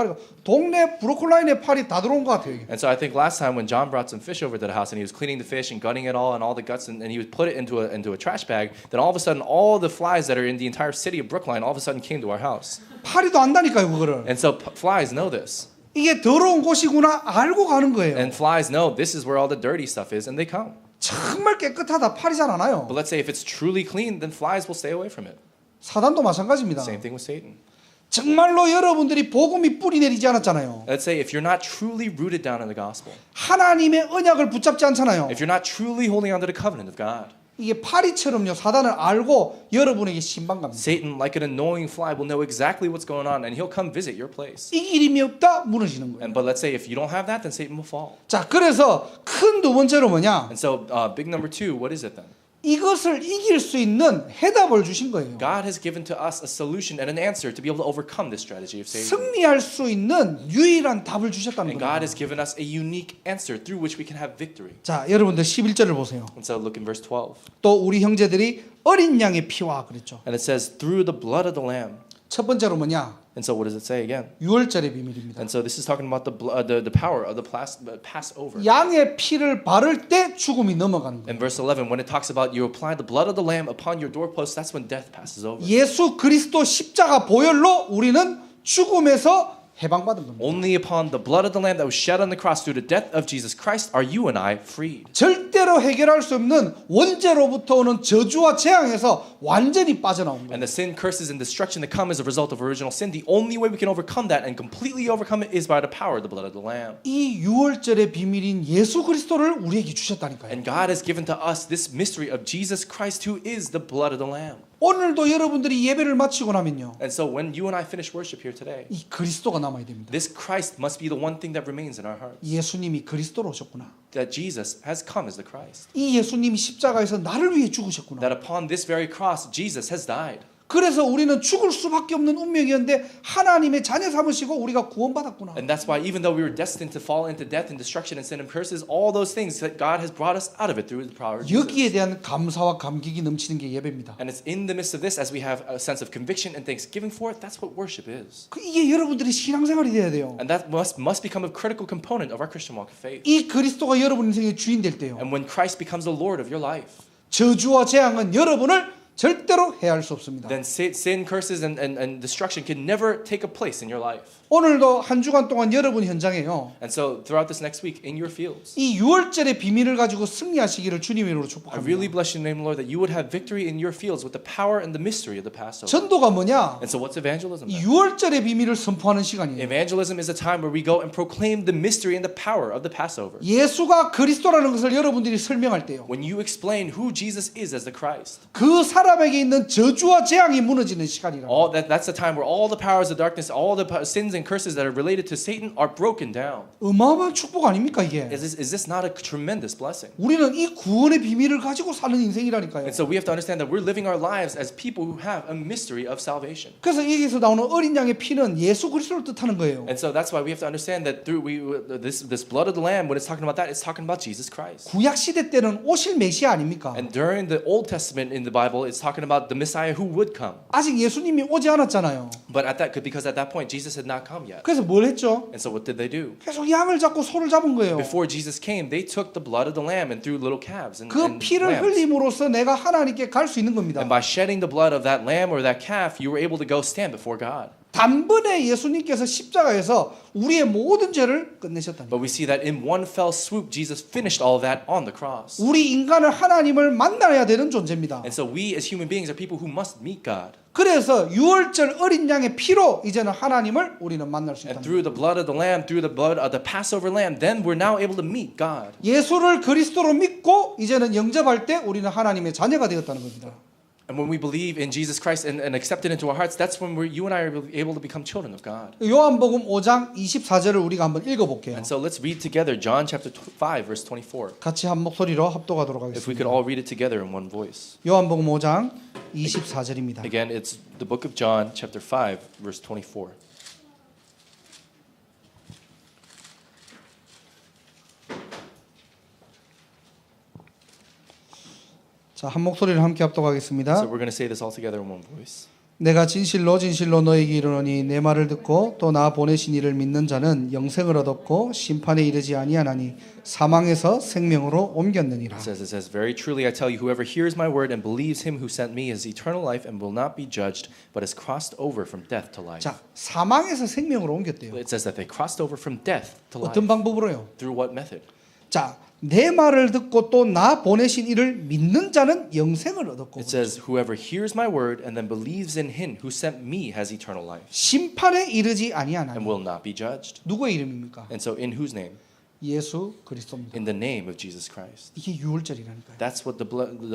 S1: 동네 브로콜라인에 파리 다 들어온 것 같아요.
S2: And so I think last time when John brought some fish over to the house and he was cleaning the fish and gutting it all and all the guts and he would put it into a trash bag, then all of a sudden all the flies that are in the entire city of Brookline all of a sudden came to our house.
S1: 파리도 안다니까요, 그거를.
S2: And so flies know this.
S1: 이게 더러운 곳이구나 알고 가는 거예요.
S2: And flies know this is where all the dirty stuff is and they come.
S1: 정말 깨끗하다 파리 잘 안 와요.
S2: But let's say if it's truly clean, then flies will stay away from it.
S1: 사단도 마찬가지입니다.
S2: Same thing with Satan.
S1: 정말로 여러분들이 복음이 뿌리 내리지 않았잖아요.
S2: Let's say if you're not truly rooted down in the gospel,
S1: 하나님의 언약을 붙잡지 않잖아요.
S2: if you're not truly holding on to the covenant of God,
S1: 이게 파리처럼요. 사단을 알고 여러분에게 신방갑니다.
S2: Satan, like an annoying fly, will know exactly what's going on and he'll come visit your place.
S1: 이길 힘이 없다 무너지는 거예요.
S2: But let's say if you don't have that, then Satan will fall.
S1: 자, 그래서 큰 두 번째로 뭐냐?
S2: And so big number two, what is it then?
S1: 이것을 이길 수 있는 해답을 주신 거예요.
S2: God has given to us a solution and an answer to be able to overcome this strategy of Satan.
S1: 승리할 수 있는 유일한 답을 주셨다는
S2: And God
S1: 겁니다.
S2: has given us a unique answer through which we can have victory.
S1: 자, 여러분들 11절을 보세요.
S2: And so look in verse 12.
S1: 또 우리 형제들이 어린 양의 피와 그랬죠.
S2: And it says, through the blood of the Lamb.
S1: 첫 번째로 뭐냐?
S2: And so what does it say again?
S1: 유월절의 비밀입니다.
S2: And so this is talking about the power of the Passover.
S1: 양의 피를 바를 때 죽음이 넘어가는 거예요.
S2: In verse 11, when it talks about you apply the blood of the Lamb upon your doorposts, that's when death passes over.
S1: 예수 그리스도 십자가 보혈로 우리는 죽음에서 해방받은 겁니다.
S2: Only upon the blood of the Lamb that was shed on the cross through the death of Jesus Christ are you and I freed.
S1: 절대로 해결할 수 없는 원죄로부터 오는 저주와 재앙에서 완전히 빠져나온 거예요.
S2: And the sin, curses, and destruction that come as a result of original sin, the only way we can overcome that and completely overcome it is by the power of the blood of the Lamb.
S1: 이 유월절의 비밀인 예수 그리스도를 우리에게 주셨다니까요.
S2: And God has given to us this mystery of Jesus Christ, who is the blood of the Lamb.
S1: 오늘도 여러분들이 예배를 마치고 나면요,
S2: And so when you and I finish worship here today,
S1: 이 그리스도가 남아야 됩니다.
S2: this Christ must be the one thing that remains in our hearts.
S1: 예수님이 그리스도로 오셨구나.
S2: That Jesus has come as the Christ.
S1: 이 예수님이 십자가에서 나를 위해 죽으셨구나.
S2: That upon this very cross, Jesus has died.
S1: 그래서 우리는 죽을 수밖에 없는 운명이었는데 하나님의 자녀 삼으시고 우리가 구원받았구나.
S2: And that's why even though we were destined to fall into death and destruction and sin and curses, all those things that God has brought us out of it through the power of Jesus.
S1: 여기에 대한 감사와 감격이 넘치는 게 예배입니다.
S2: And it's in the midst of this, as we have a sense of conviction and thanksgiving for it, that's what worship is.
S1: 이게 여러분들의 신앙생활이 돼야 돼요.
S2: And that must become a critical component of our Christian walk of faith.
S1: 이 그리스도가 여러분 인생의 주인 될 때요,
S2: And when Christ becomes the Lord of your life,
S1: 저주와 재앙은 여러분을 절대로 해할 수 없습니다.
S2: then sin, curses, and destruction can never take a place in your life.
S1: 오늘도 한 주간 동안 여러분 현장에요,
S2: And so throughout this next week, in your fields,
S1: 이 유월절의 비밀을 가지고 승리하시기를 주님의 이름으로
S2: I really
S1: 축복합니다.
S2: bless your name, Lord, that you would have victory in your fields with the power and the mystery of the Passover.
S1: 전도가 뭐냐?
S2: And so what's evangelism?
S1: 이
S2: then?
S1: 유월절의 비밀을 선포하는 시간이에요.
S2: Evangelism is a time where we go and proclaim the mystery and the power of the Passover.
S1: 예수가 그리스도라는 것을 여러분들이 설명할 때요,
S2: When you explain who Jesus is as the Christ,
S1: 그 사람에게 있는 저주와 재앙이 무너지는 시간이라.
S2: that's the time where all the powers of darkness, all the sins and curses that are related to Satan are broken down.
S1: 어마어마한 축복 아닙니까 이게?
S2: Is this not a tremendous blessing?
S1: 우리는 이 구원의 비밀을 가지고 사는 인생이라니까요.
S2: And so we have to understand that we're living our lives as people who have a mystery of salvation.
S1: 그래서 여기서 나오는 어린 양의 피는 예수 그리스도를 뜻하는 거예요.
S2: And so that's why we have to understand that through this blood of the Lamb, when it's talking about that, it's talking about Jesus Christ.
S1: 구약 시대 때는 오실 메시아 아닙니까?
S2: And during the Old Testament in the Bible, it's talking about the Messiah who would come.
S1: 아직 예수님이 오지 않았잖아요.
S2: But because at that point Jesus had not come yet.
S1: 그래서 뭘 했죠?
S2: And so what did they do?
S1: 계속 양을 잡고 소를 잡은 거예요.
S2: Before Jesus came, they took the blood of the lamb and threw little calves and,
S1: 그
S2: and
S1: 피를
S2: lambs.
S1: 흘림으로써 내가 하나님께 갈 수 있는 겁니다.
S2: And by shedding the blood of that lamb or that calf, you were able to go stand before God.
S1: 단번에 예수님께서 십자가에서 우리의 모든 죄를 끝내셨다니.
S2: But we see that in one fell swoop, Jesus finished all of that on the cross.
S1: 우리 인간은 하나님을 만나야 되는 존재입니다.
S2: And so we as human beings are people who must meet God.
S1: 그래서 유월절 어린 양의 피로 이제는 하나님을 우리는 만날 수
S2: And
S1: 있다.
S2: through the blood of the lamb, through the blood of the Passover lamb, then we're now able to meet God.
S1: 예수를 그리스도로 믿고 이제는 영접할 때 우리는 하나님의 자녀가 되었다는 겁니다.
S2: And when we believe in Jesus Christ and accept it into our hearts, that's when you and I are able to become children of God.
S1: 요한복음 5장 24절을 우리가 한번 읽어볼게요.
S2: And so let's read together John chapter 5, verse 24.
S1: 같이 한 목소리로 합독하도록
S2: If we could
S1: 하겠습니다.
S2: all read it together in one voice.
S1: 요한복음 5장 24절입니다.
S2: Again, it's the book of John, chapter 5, verse 24.
S1: 자, 한 목소리를 함께
S2: So
S1: 합독하겠습니다.
S2: we're going to say this all together in one voice.
S1: 내가 진실로 진실로 너에게 이르노니 내 말을 듣고 또 나 보내신 이를 믿는 자는 영생을 얻었고 심판에 이르지 아니하나니 사망에서 생명으로 옮겼느니라.
S2: It says, Very truly I tell you, whoever hears my word and believes him who sent me has eternal life and will not be judged, but has crossed over from death to life.
S1: 자, 사망에서 생명으로 옮겼대요.
S2: It says that they crossed over from death to life.
S1: 어떤 방법으로요?
S2: Through what method?
S1: 자, 내 말을 듣고 또 나 보내신 이를 믿는 자는 영생을 얻었고
S2: It says, whoever hears my word and then believes in him who sent me has eternal life
S1: 심판에 이르지
S2: and
S1: 아니하나니.
S2: will not be judged.
S1: 누구의 이름입니까?
S2: And so in whose name?
S1: 예수 그리스도입니다.
S2: In the name of Jesus Christ.
S1: 이게 유월절이라니까요.
S2: That's what the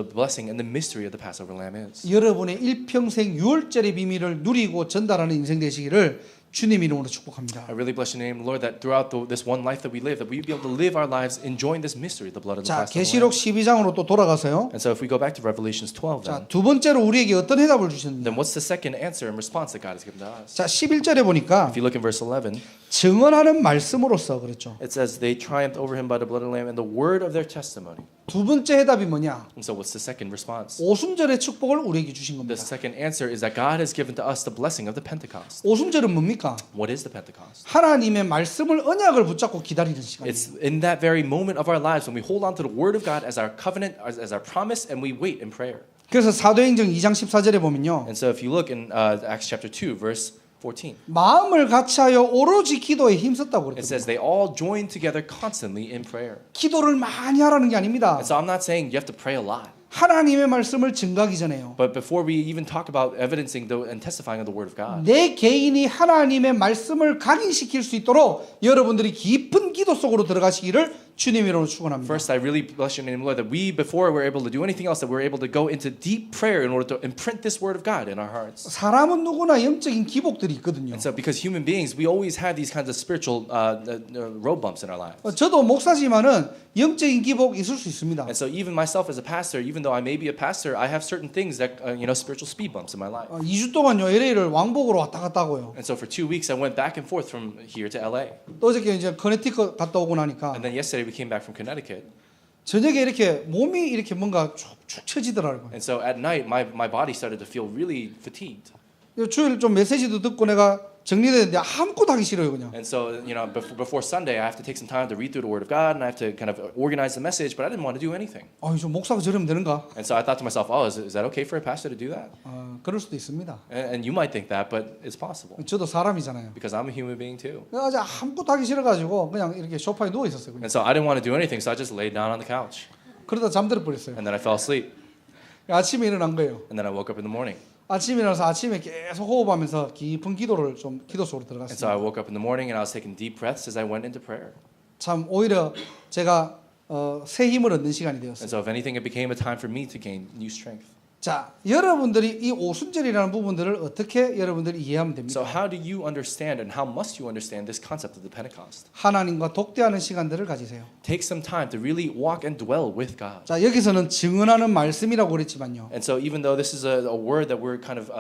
S2: blessing and the mystery of the Passover lamb is.
S1: 여러분의 일평생 유월절의 비밀을 누리고 전달하는 인생 되시기를 주님 이름으로 축복합니다.
S2: I really bless your name, Lord, that throughout this one life that we live, that we be able to live our lives enjoying this mystery, the blood of the
S1: 자,
S2: Passover
S1: 계시록
S2: lamb.
S1: 12장으로 또 돌아가서요.
S2: And so if we go back to Revelations 12
S1: 자,
S2: then,
S1: 두 번째로 우리에게 어떤 해답을 주셨는지.
S2: then what's the second answer and response that God has given to us?
S1: 자, 11절에 보니까
S2: If you look in verse 11,
S1: 증언하는 말씀으로써 그랬죠.
S2: it says they triumphed over him by the blood of the lamb and the word of their testimony.
S1: 두 번째 해답이 뭐냐?
S2: And so what's the second response?
S1: 오순절의 축복을 우리에게 주신
S2: The
S1: 겁니다.
S2: second answer is that God has given to us the blessing of the Pentecost.
S1: 오순절은 뭡니까?
S2: What is the Pentecost?
S1: 하나님의 말씀을 언약을 붙잡고 기다리는 시간이에요.
S2: It's in that very moment of our lives when we hold on to the word of God as our covenant, as our promise, and we wait in prayer.
S1: 그래서 사도행전 2장 14절에 보면요.
S2: And so if you look in Acts chapter 2, verse 14.
S1: 마음을 같이하여 오로지 기도에 힘썼다고
S2: It
S1: 그랬거든요.
S2: says they all joined together constantly in prayer.
S1: 기도를 많이 하라는 게 아닙니다.
S2: And so I'm not saying you have to pray a lot.
S1: 하나님의 말씀을 증거하기 전에요.
S2: But before we even talk about evidencing and testifying of the Word of God,
S1: 내 개인이 하나님의 말씀을 각인시킬 수 있도록 여러분들이 깊은 기도 속으로 들어가시기를 주님 이름으로 축원합니다.
S2: first I really bless your name, Lord, that we, before we're able to do anything else, that we're able to go into deep prayer in order to imprint this Word of God in our hearts.
S1: 사람은 누구나 영적인 기복들이 있거든요.
S2: And so because human beings, we always have these kinds of spiritual road bumps in our lives.
S1: 저도 목사지만은 영적인 기복 있을 수 있습니다.
S2: And so even myself as a pastor, even though I may be a pastor, I have certain things that, spiritual speed bumps in my life.
S1: 2주 동안요 LA를 왕복으로 왔다 갔다 하고요.
S2: And so for 2 weeks, I went back and forth from here to LA.
S1: 또 어저께 이제 커네티컷 갔다 오고 나니까
S2: And then yesterday we came back from Connecticut.
S1: 저녁에 이렇게 몸이 이렇게 뭔가 축축 처지더라고요.
S2: And so at night, my body started to feel really fatigued.
S1: 주일 좀 메시지도 듣고 내가 정리되는데 아무것도 하기 싫어요 그냥.
S2: And so, before Sunday, I have to take some time to read through the Word of God, and I have to kind of organize the message, but I didn't want to do anything.
S1: 좀 목사가 저러면 되는가?
S2: And so I thought to myself, oh, is that okay for a pastor to do that?
S1: 그럴 수도 있습니다.
S2: And you might think that, but it's possible.
S1: 저도 사람이잖아요.
S2: Because I'm a human being too.
S1: 그래서 아무것도 하기 싫어가지고 그냥 이렇게 소파에 누워 있었어요. 그냥.
S2: And so I didn't want to do anything, so I just laid down on the couch.
S1: 그러다 잠들어 버렸어요.
S2: And then I fell asleep.
S1: 아침에 일어난 거예요.
S2: And then I woke up in the morning.
S1: 아침에 일어나서 아침에 계속 호흡하면서 깊은 기도를 좀 기도 속으로
S2: And so I
S1: 들어갔습니다.
S2: woke up in the morning, and I was taking deep breaths as I went into prayer.
S1: 참 오히려 제가 새 힘을 얻는 시간이
S2: And
S1: 되었어요.
S2: so if anything, it became a time for me to gain new strength.
S1: 자, 여러분들이 이 오순절이라는 부분들을 어떻게 여러분들이 이해하면
S2: So
S1: 됩니까?
S2: how do you understand, and how must you understand this concept of the Pentecost?
S1: 하나님과 독대하는 시간들을 가지세요.
S2: Take some time to really walk and dwell with God.
S1: 자, 여기서는 증언하는 말씀이라고 그랬지만요.
S2: And so even though this is a word that we're kind of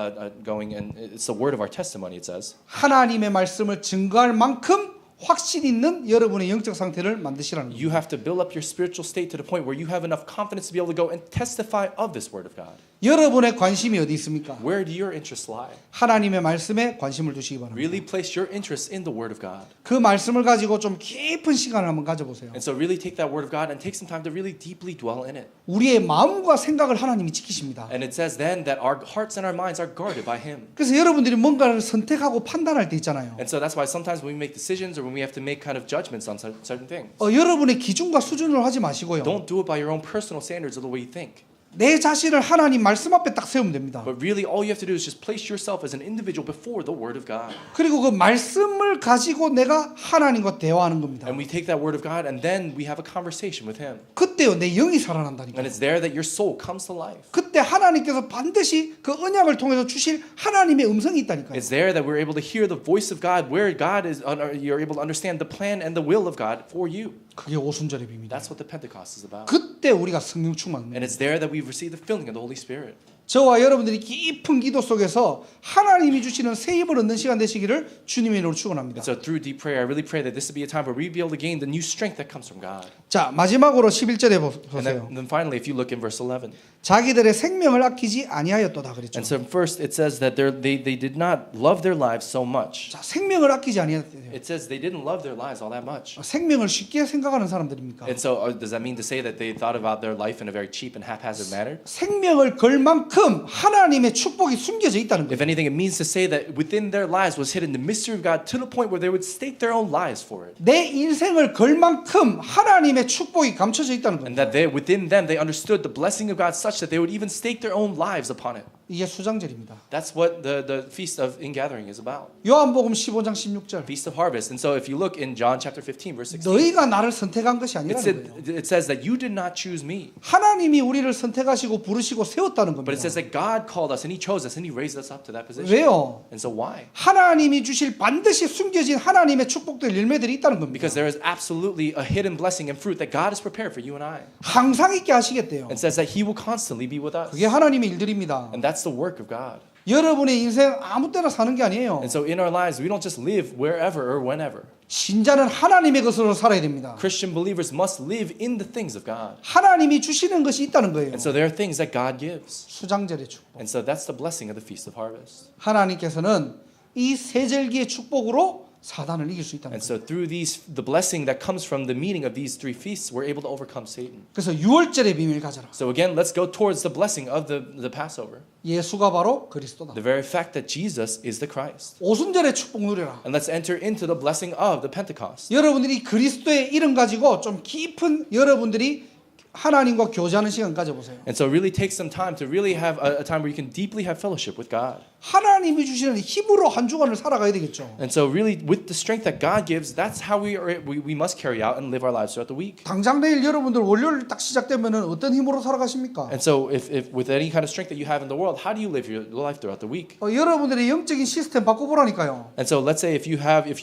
S2: going, and it's the word of our testimony, it says,
S1: 하나님의 말씀을 증거할 만큼 확신 있는 여러분의 영적 상태를 만드시라는 거예요.
S2: you have to build up your spiritual state to the point where you have enough confidence to be able to go and testify of this word of God.
S1: 여러분의 관심이 어디 있습니까?
S2: Where do your interests lie?
S1: 하나님의 말씀에 관심을 두시기 바랍니다.
S2: Really place your interest in the word of God.
S1: 그 말씀을 가지고 좀 깊은 시간을 한번 가져보세요.
S2: And so really take that word of God and take some time to really deeply dwell in it.
S1: 우리의 마음과 생각을 하나님이 지키십니다.
S2: And it says then that our hearts and our minds are guarded by Him.
S1: 그래서 여러분들이 뭔가를 선택하고 판단할 때 있잖아요.
S2: And so that's why sometimes when we make decisions or when we have to make kind of judgments on certain things,
S1: 여러분의 기준과 수준으로 하지 마시고요.
S2: don't do it by your own personal standards or the way you think.
S1: 내 자신을 하나님 말씀 앞에 딱 세우면 됩니다.
S2: But really all you have to do is just place yourself as an individual before the word of God.
S1: 그리고 그 말씀을 가지고 내가 하나님과 대화하는 겁니다.
S2: And we take that word of God and then we have a conversation with Him.
S1: 그때요 내 영이 살아난다니까.
S2: And it's there that your soul comes to life.
S1: 그때 하나님께서 반드시 그 언약을 통해서 주실 하나님의 음성이 있다니까요.
S2: It's there that we're able to hear the voice of God, where God is, you're able to understand the plan and the will of God for you.
S1: 그게 오순절의 비밀이에요.
S2: That's what the Pentecost is about.
S1: 그때 우리가 성령 충만합니다.
S2: And it's there that we've received the filling of the Holy Spirit.
S1: 저와 여러분들이 깊은 기도 속에서 하나님이 주시는 새 힘을 얻는 시간 되시기를 주님의 이름으로 축원합니다.
S2: And so through deep prayer, I really pray that this would be a time where we be able to gain the new strength that comes from God.
S1: 자, 마지막으로 11절에
S2: And
S1: 보세요.
S2: then finally, if you look in verse 11,
S1: 자기들의 생명을 아끼지 아니하였도다 그랬죠.
S2: and so first it says that they did not love their lives so much.
S1: 자, 생명을 아끼지 아니하였대요.
S2: It says they didn't love their lives all that much.
S1: 생명을 쉽게 생각하는 사람들입니까?
S2: And so does that mean to say that they thought about their life in a very cheap and haphazard manner?
S1: 생명을 걸 만큼 하나님의 축복이 숨겨져 있다는
S2: If
S1: 거예요.
S2: anything, it means to say that within their lives was hidden the mystery of God to the point where they would stake their own lives for it.
S1: 내 인생을 걸 만큼 하나님의 축복이 감춰져 있다는
S2: And
S1: 겁니다.
S2: that within them, they understood the blessing of God such that they would even stake their own lives upon it.
S1: 이게 수장절입니다.
S2: That's what the Feast of Ingathering is about.
S1: 요한복음 15장 16절.
S2: Feast of Harvest. And so if you look in John chapter 15, verse 16,
S1: 너희가 나를 선택한 것이 아니라는 거예요.
S2: it says that you did not choose me.
S1: 하나님이 우리를 선택하시고 부르시고 세웠다는
S2: But it
S1: 겁니다.
S2: says that God called us and He chose us and He raised us up to that position.
S1: 왜요?
S2: And so why?
S1: 하나님이 주실 반드시 숨겨진 하나님의 축복들 열매들이 있다는 겁니다.
S2: Because there is absolutely a hidden blessing and fruit that God has prepared for you and I.
S1: 항상 있게 하시겠대요.
S2: And says that He will constantly be with us.
S1: 그게 하나님의 일들입니다.
S2: And that's the work of God.
S1: 여러분의 인생 아무 때나 사는 게 아니에요.
S2: And so in our lives, we don't just live wherever or whenever.
S1: 신자는 하나님의 것으로 살아야 됩니다.
S2: Christian believers must live in the things of God.
S1: 하나님이 주시는 것이 있다는 거예요.
S2: And so there are things that God gives.
S1: 수장절의 축복.
S2: And so that's the blessing of the Feast of Harvest.
S1: 하나님께서는 이 세절기의 축복으로 사단을 이길 수 있다는
S2: And
S1: 거예요.
S2: so through the blessing that comes from the meaning of these three feasts, we're able to overcome Satan.
S1: 그래서 유월절의 비밀 가져라.
S2: So again, let's go towards the blessing of the Passover.
S1: 예수가 바로 그리스도다.
S2: The very fact that Jesus is the Christ.
S1: 오순절의 축복 누려라.
S2: And let's enter into the blessing of the Pentecost.
S1: 여러분들이 그리스도의 이름 가지고 좀 깊은 여러분들이 하나님과 교제하는 시간 가져보세요.
S2: And so really take some time to really have a time where you can deeply have fellowship with God.
S1: 하나님이 주시는 힘으로 한 주간을 살아가야 되겠죠.
S2: And so really with the strength that God gives, that's how we must carry out and live our lives throughout the week.
S1: 당장 내일 여러분들 월요일 딱 시작되면은 어떤 힘으로 살아가십니까?
S2: And so if with any kind of strength that you have in the world, how do you live your life throughout the week?
S1: 여러분들의 영적인 시스템 바꿔보라니까요.
S2: And so let's say if you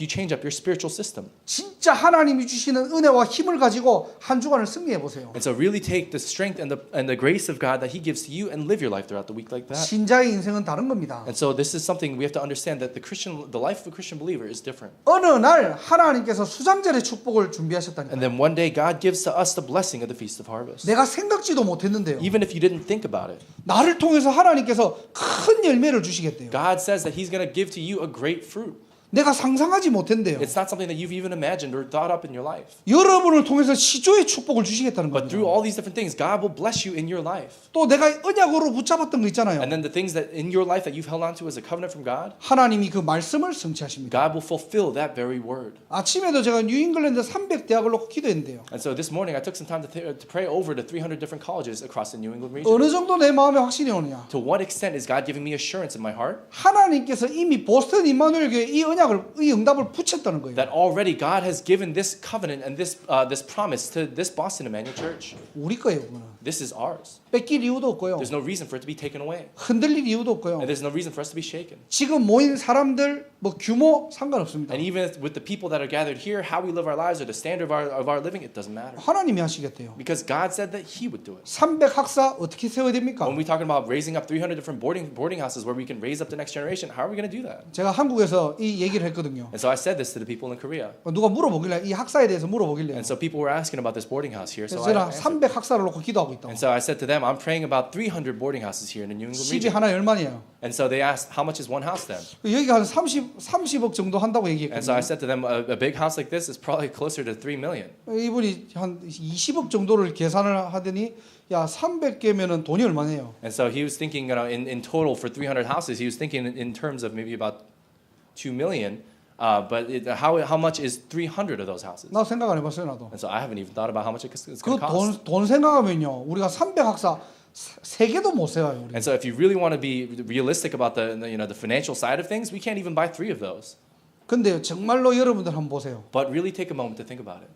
S2: change up your spiritual system.
S1: 진짜 하나님이 주시는 은혜와 힘을 가지고 한 주간을 승리해 보세요.
S2: And so really take the strength and the grace of God that He gives to you and live your life throughout the week like that.
S1: 신자의 인생은 다른 겁니다.
S2: And so this is something we have to understand that the life of a Christian believer is different.
S1: 어느 날 하나님께서 수장절의 축복을 준비하셨다니까.
S2: And then one day God gives to us the blessing of the Feast of Harvest.
S1: 내가 생각지도 못했는데요.
S2: Even if you didn't think about it.
S1: 나를 통해서 하나님께서 큰 열매를 주시겠대요.
S2: God says that He's going to give to you a great fruit.
S1: 내가 상상하지 못했는데요.
S2: It's not something that you've even imagined or thought up in your life.
S1: 여러분을 통해서 시조의 축복을 주시겠다는
S2: But
S1: 겁니다.
S2: through all these different things, God will bless you in your life.
S1: 또 내가 언약으로 붙잡았던 거 있잖아요.
S2: And then the things that in your life that you've held on to as a covenant from God,
S1: 하나님이 그 말씀을 성취하십니다.
S2: God will fulfill that very word.
S1: 아침에도 제가 뉴잉글랜드 300대학을 놓고 기도했는데요.
S2: And so this morning I took some time to pray over the 300 different colleges across the New England region.
S1: 어느 정도 내 마음에 확신이 오느냐?
S2: To what extent is God giving me assurance in my heart
S1: 하나님께서 이미 보스턴 임마누엘 교회 이 응답을 붙였다는 거예요.
S2: that already God has given this covenant and this promise to this Boston Emmanuel Church?
S1: 우리 거예요, 그거는.
S2: This is ours.
S1: 뺏길 이유도 없고요.
S2: There's no reason for it to be taken away.
S1: 흔들릴 이유도 없고요.
S2: And there's no reason for us to be shaken.
S1: 지금 모인 사람들 뭐 규모 상관없습니다.
S2: And even with the people that are gathered here, how we live our lives or the standard of our living, it doesn't matter.
S1: 하나님이 하시겠대요.
S2: Because God said that He would do it.
S1: 300학사 어떻게 세워야 됩니까?
S2: When we're talking about raising up 300 different boarding houses where we can raise up the next generation, how are we going to do that?
S1: 제가 한국에서 이 얘기를 했거든요.
S2: And so I said this to the people in Korea.
S1: 누가 물어보길래 이 학사에 대해서 물어보길래
S2: And so people were asking about this boarding house here. So
S1: 그래서 제가
S2: I answered.
S1: 300학사를 놓고 기도하고 있다고.
S2: And so I said to them, I'm praying about 300 boarding houses here in the New England
S1: 집이
S2: region.
S1: 하나 얼마예요?
S2: And so they asked, how much is one house then?
S1: 여기가 한 30억 정도 한다고
S2: And so
S1: 얘기했거든요.
S2: I said to them, a big house like this is probably closer to 3 million.
S1: 이분이 한 20억 정도를 계산을 하더니 야 300개면은 돈이 얼마네요?
S2: And so he was thinking, in total for 300 houses, he was thinking in terms of maybe about 2 million. But how much is 300 of those houses?
S1: 나 생각 안 해봤어요 나도.
S2: And so I haven't even thought about how much it's going
S1: 그
S2: to cost.
S1: 돈 생각하면요 우리가 300학사 3개도 못 세워요 우리.
S2: And so if you really want to be realistic about the financial side of things, we can't even buy 3 of those.
S1: 근데 정말로 여러분들 한번 보세요.
S2: But really take a moment to think about it.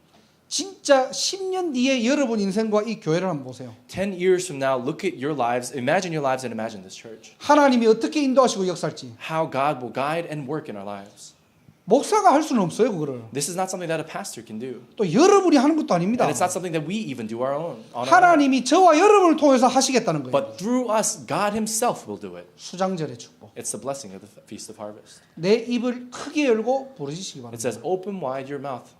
S1: 진짜 10년 뒤에 여러분 인생과 이 교회를 한번 보세요.
S2: 10 years from now, look at your lives, imagine your lives and imagine this church.
S1: 하나님이 어떻게 인도하시고 역사할지.
S2: How God will guide and work in our lives.
S1: 목사가 할 수는 없어요 그거를.
S2: This is not something that a pastor can do.
S1: 또 여러분이 하는 것도 아닙니다.
S2: And it's not something that we even do our own. On our own.
S1: 하나님이 저와 여러분을 통해서 하시겠다는 거예요.
S2: But through us, God Himself will do it.
S1: 수장절의 축복.
S2: It's the blessing of the Feast of Harvest.
S1: 내 입을 크게 열고 부르짖으시기
S2: It
S1: 바랍니다.
S2: says, open wide your mouth.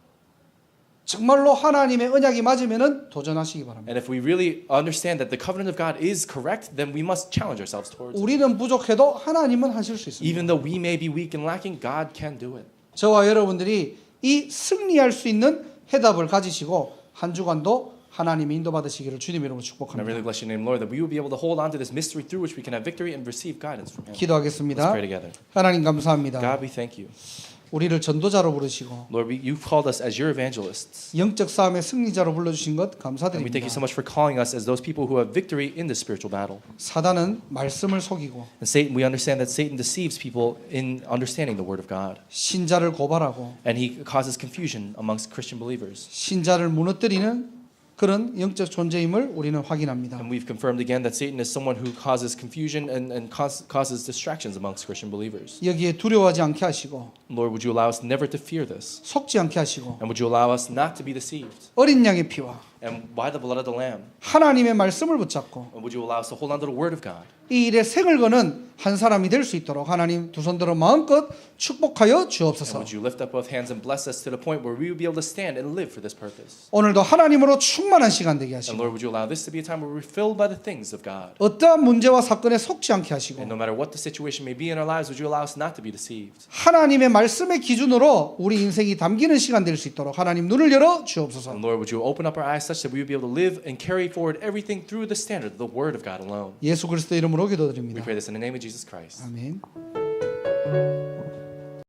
S1: 정말로 하나님의 언약이 맞으면은 도전하시기 바랍니다.
S2: And if we really understand that the covenant of God is correct, then we must challenge ourselves towards it.
S1: 우리는 부족해도 하나님은 하실 수 있습니다.
S2: Even though we may be weak and lacking, God can do it.
S1: 저와 여러분들이 이 승리할 수 있는 해답을 가지시고 한 주간도 하나님의 인도받으시기를 주님 이름으로
S2: And I
S1: 축복합니다.
S2: really bless your name, Lord, that we will be able to hold on to this mystery through which we can have victory and receive guidance from Him. Let's
S1: 기도하겠습니다.
S2: pray together.
S1: 하나님 감사합니다.
S2: God, we thank you.
S1: 우리를 전도자로 부르시고
S2: Lord, you've called us as your evangelists.
S1: 영적 싸움의 승리자로 불러주신 것
S2: And we thank you so
S1: 감사드립니다.
S2: much for calling us as those people who have victory in the spiritual battle.
S1: 사단은 말씀을 속이고
S2: And Satan, we understand that Satan deceives people in understanding the Word of God.
S1: 신자를 고발하고
S2: And he causes confusion amongst Christian believers.
S1: 신자를 무너뜨리는 그런 영적 존재임을 우리는 확인합니다.
S2: And we've confirmed again that Satan is someone who causes confusion and causes distractions amongst Christian believers.
S1: 여기에 두려워하지 않게 하시고
S2: Lord, would you allow us never to fear this?
S1: 속지 않게 하시고
S2: And would you allow us not to be deceived?
S1: 어린 양의 피와
S2: And why the blood of the lamb?
S1: 하나님의 말씀을 붙잡고
S2: Would you allow us to hold on to the word of God?
S1: 이 일에 생을 거는 한 사람이 될 수 있도록 하나님 두 손들어 마음껏 축복하여
S2: And
S1: 주옵소서.
S2: would you lift up both hands and bless us to the point where we would be able to stand and live for this purpose?
S1: 오늘도 하나님으로 충만한 시간 되게
S2: And
S1: 하시고
S2: Lord, would you allow this to be a time where we're filled by the things of God?
S1: 어떠한 문제와 사건에 속지 않게 하시고
S2: And no matter what the situation may be in our lives, would you allow us not to be deceived?
S1: 하나님의 말씀의 기준으로 우리 인생이 담기는 시간 될 수 있도록 하나님 눈을 열어 주옵소서.
S2: And Lord, would you open up our eyes such that we would be able to live and carry forward everything through the standard of the word of God alone?
S1: 예수 그리스도 이름으로
S2: We
S1: 기도드립니다.
S2: pray this in the name of Jesus Christ.
S1: 아멘.